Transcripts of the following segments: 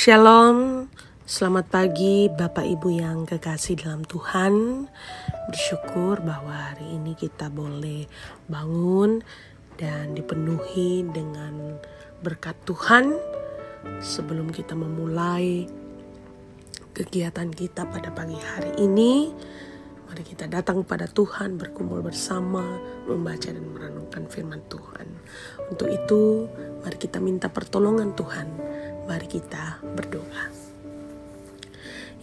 Shalom, selamat pagi Bapak Ibu yang kekasih dalam Tuhan. Bersyukur bahwa hari ini kita boleh bangun dan dipenuhi dengan berkat Tuhan. Sebelum kita memulai kegiatan kita pada pagi hari ini, mari kita datang pada Tuhan, berkumpul bersama, membaca dan merenungkan firman Tuhan. Untuk itu, mari kita minta pertolongan Tuhan. Mari kita berdoa.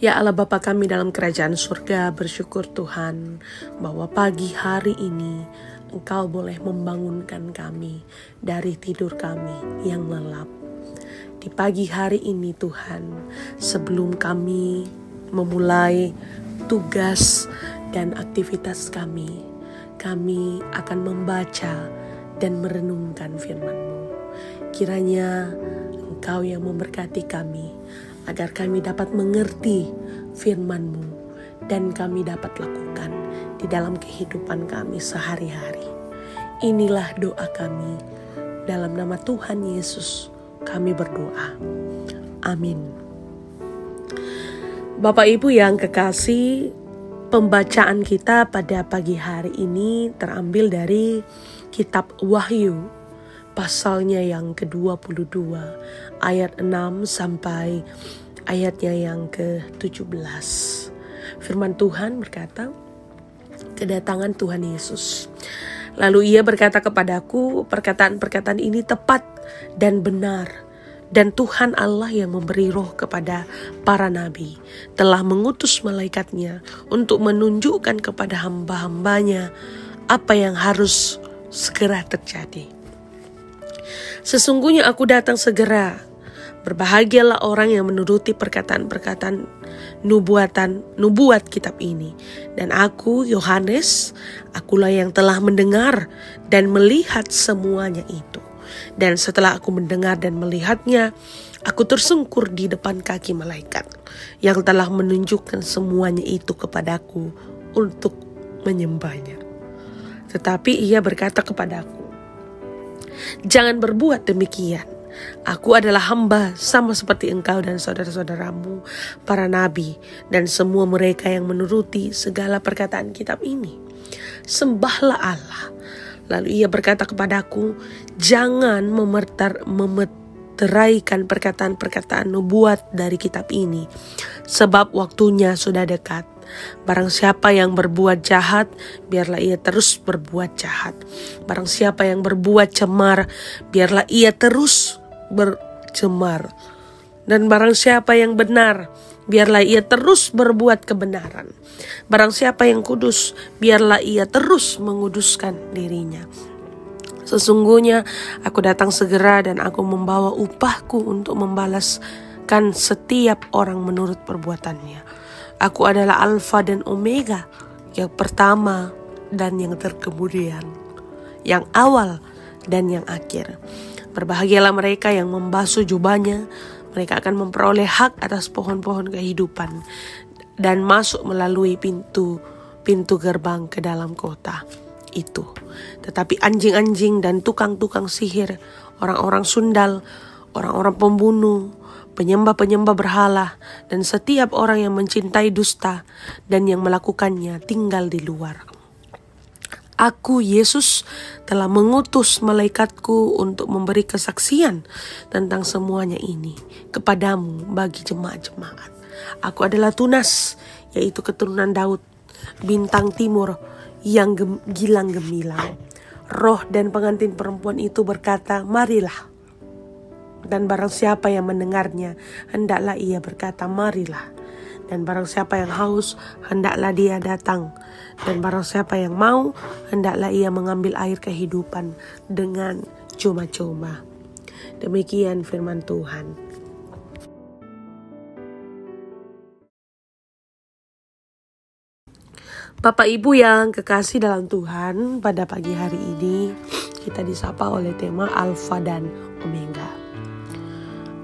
Ya Allah Bapa kami dalam kerajaan surga, bersyukur Tuhan bahwa pagi hari ini Engkau boleh membangunkan kami dari tidur kami yang lelap. Di pagi hari ini Tuhan, sebelum kami memulai tugas dan aktivitas kami akan membaca dan merenungkan firman-Mu. Kiranya Engkau yang memberkati kami, agar kami dapat mengerti firman-Mu dan kami dapat lakukan di dalam kehidupan kami sehari-hari. Inilah doa kami, dalam nama Tuhan Yesus kami berdoa. Amin. Bapak Ibu yang kekasih, pembacaan kita pada pagi hari ini terambil dari kitab Wahyu, pasalnya yang ke-22, ayat 6 sampai ayatnya yang ke-17. Firman Tuhan berkata, kedatangan Tuhan Yesus. Lalu ia berkata kepadaku, perkataan-perkataan ini tepat dan benar. Dan Tuhan Allah yang memberi roh kepada para nabi telah mengutus malaikatnya untuk menunjukkan kepada hamba-hambanya apa yang harus segera terjadi. Sesungguhnya aku datang segera. Berbahagialah orang yang menuruti perkataan-perkataan nubuat kitab ini. Dan aku, Yohanes, akulah yang telah mendengar dan melihat semuanya itu. Dan setelah aku mendengar dan melihatnya, aku tersungkur di depan kaki malaikat yang telah menunjukkan semuanya itu kepadaku untuk menyembahnya. Tetapi ia berkata kepadaku, jangan berbuat demikian. Aku adalah hamba sama seperti engkau dan saudara-saudaramu, para nabi, dan semua mereka yang menuruti segala perkataan kitab ini. Sembahlah Allah. Lalu ia berkata kepadaku, jangan memeteraikan perkataan-perkataan nubuat dari kitab ini, sebab waktunya sudah dekat. Barang siapa yang berbuat jahat, biarlah ia terus berbuat jahat. Barang siapa yang berbuat cemar, biarlah ia terus bercemar. Dan barang siapa yang benar, biarlah ia terus berbuat kebenaran. Barang siapa yang kudus, biarlah ia terus menguduskan dirinya. Sesungguhnya aku datang segera dan aku membawa upahku untuk membalaskan setiap orang menurut perbuatannya. Aku adalah Alfa dan Omega, yang pertama dan yang terkemudian, yang awal dan yang akhir. Berbahagialah mereka yang membasuh jubahnya, mereka akan memperoleh hak atas pohon-pohon kehidupan dan masuk melalui pintu gerbang ke dalam kota itu. Tetapi anjing-anjing dan tukang-tukang sihir, orang-orang sundal, orang-orang pembunuh, penyembah-penyembah berhala, dan setiap orang yang mencintai dusta dan yang melakukannya tinggal di luar. Aku, Yesus, telah mengutus malaikatku untuk memberi kesaksian tentang semuanya ini kepadamu bagi jemaat-jemaat. Aku adalah Tunas, yaitu keturunan Daud, bintang timur yang gilang gemilang. Roh dan pengantin perempuan itu berkata, marilah. Dan barang siapa yang mendengarnya, hendaklah ia berkata, marilah. Dan barang siapa yang haus, hendaklah dia datang. Dan barang siapa yang mau, hendaklah ia mengambil air kehidupan dengan cuma-cuma. Demikian firman Tuhan. Bapak Ibu yang kekasih dalam Tuhan, pada pagi hari ini kita disapa oleh tema Alfa dan Omega.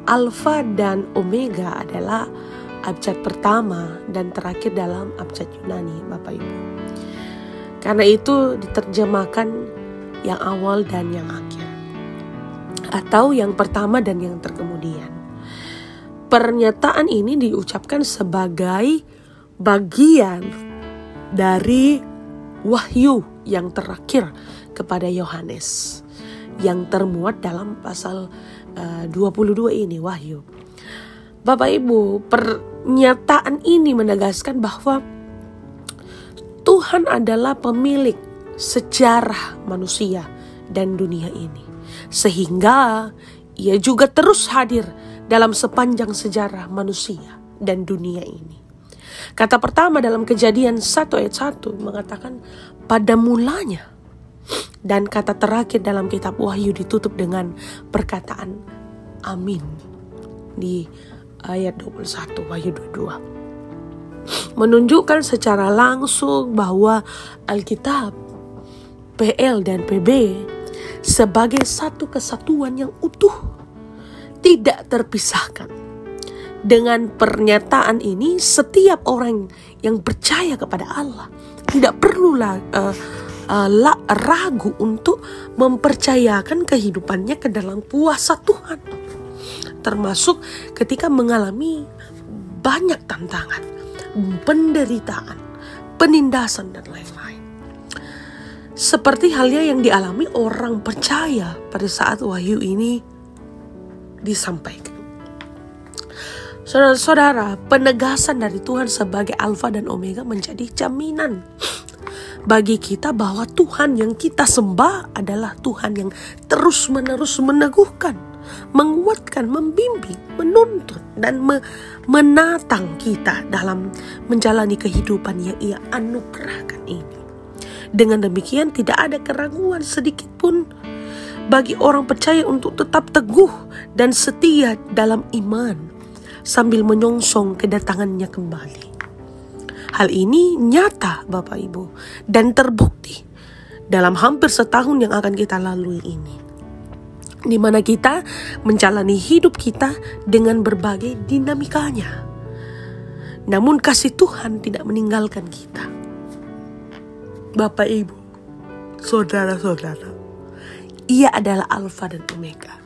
Alfa dan Omega adalah abjad pertama dan terakhir dalam abjad Yunani, Bapak Ibu. Karena itu diterjemahkan yang awal dan yang akhir, atau yang pertama dan yang terkemudian. Pernyataan ini diucapkan sebagai bagian dari wahyu yang terakhir kepada Yohanes yang termuat dalam pasal 22 ini, wahyu. Bapak Ibu, pernyataan ini menegaskan bahwa Tuhan adalah pemilik sejarah manusia dan dunia ini, sehingga Ia juga terus hadir dalam sepanjang sejarah manusia dan dunia ini. Kata pertama dalam Kejadian 1 ayat 1 mengatakan pada mulanya, dan kata terakhir dalam kitab Wahyu ditutup dengan perkataan amin di ayat 21 Wahyu 22. Menunjukkan secara langsung bahwa Alkitab, PL dan PB sebagai satu kesatuan yang utuh, tidak terpisahkan. Dengan pernyataan ini, setiap orang yang percaya kepada Allah tidak perlulah ragu untuk mempercayakan kehidupannya ke dalam kuasa Tuhan, termasuk ketika mengalami banyak tantangan, penderitaan, penindasan dan lain-lain. Seperti halnya yang dialami orang percaya pada saat wahyu ini disampaikan. Saudara-saudara, penegasan dari Tuhan sebagai Alfa dan Omega menjadi jaminan bagi kita bahwa Tuhan yang kita sembah adalah Tuhan yang terus-menerus meneguhkan, menguatkan, membimbing, menuntun, dan menatang kita dalam menjalani kehidupan yang Ia anugerahkan ini. Dengan demikian, tidak ada keraguan sedikit pun bagi orang percaya untuk tetap teguh dan setia dalam iman sambil menyongsong kedatangannya kembali. Hal ini nyata Bapak Ibu dan terbukti dalam hampir setahun yang akan kita lalui ini, di mana kita menjalani hidup kita dengan berbagai dinamikanya. Namun kasih Tuhan tidak meninggalkan kita. Bapak Ibu, saudara-saudara, Ia adalah Alfa dan Omega,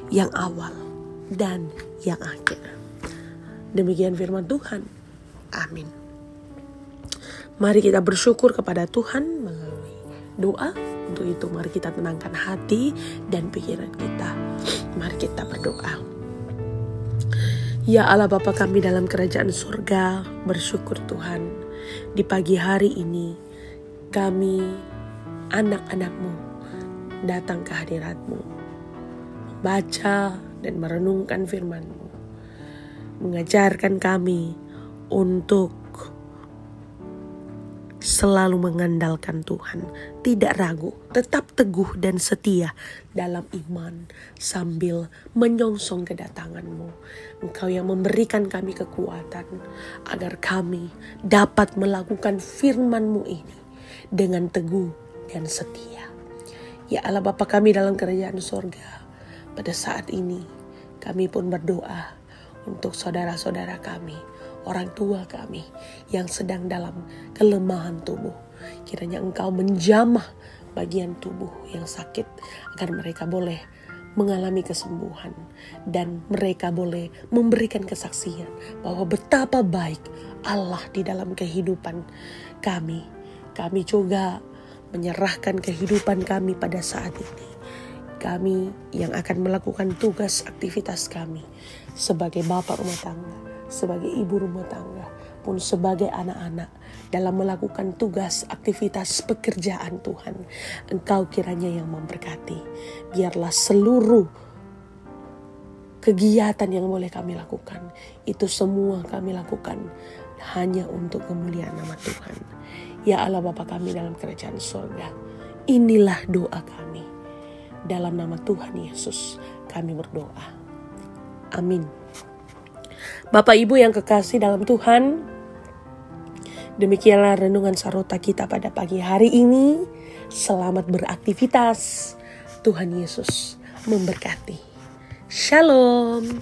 yang awal dan yang akhir. Demikian firman Tuhan. Amin. Mari kita bersyukur kepada Tuhan melalui doa. Untuk itu mari kita tenangkan hati dan pikiran kita. Mari kita berdoa. Ya Allah Bapa kami dalam kerajaan surga, bersyukur Tuhan. Di pagi hari ini kami anak-anak-Mu datang ke hadirat-Mu, membaca dan merenungkan firman-Mu, mengajarkan kami untuk selalu mengandalkan Tuhan, tidak ragu, tetap teguh dan setia dalam iman sambil menyongsong kedatangan-Mu. Engkau yang memberikan kami kekuatan agar kami dapat melakukan firman-Mu ini dengan teguh dan setia. Ya Allah Bapa kami dalam kerajaan surga, pada saat ini kami pun berdoa untuk saudara-saudara kami, orang tua kami yang sedang dalam kelemahan tubuh. Kiranya Engkau menjamah bagian tubuh yang sakit agar mereka boleh mengalami kesembuhan dan mereka boleh memberikan kesaksian bahwa betapa baik Allah di dalam kehidupan kami. Kami juga menyerahkan kehidupan kami pada saat ini. Kami yang akan melakukan tugas aktivitas kami sebagai bapak rumah tangga, sebagai ibu rumah tangga, pun sebagai anak-anak dalam melakukan tugas aktivitas pekerjaan Tuhan. Engkau kiranya yang memberkati. Biarlah seluruh kegiatan yang boleh kami lakukan, itu semua kami lakukan hanya untuk kemuliaan nama Tuhan. Ya Allah Bapa kami dalam kerajaan surga, inilah doa kami. Dalam nama Tuhan Yesus kami berdoa. Amin. Bapak Ibu yang kekasih dalam Tuhan, demikianlah renungan sarota kita pada pagi hari ini. Selamat beraktivitas. Tuhan Yesus memberkati. Shalom.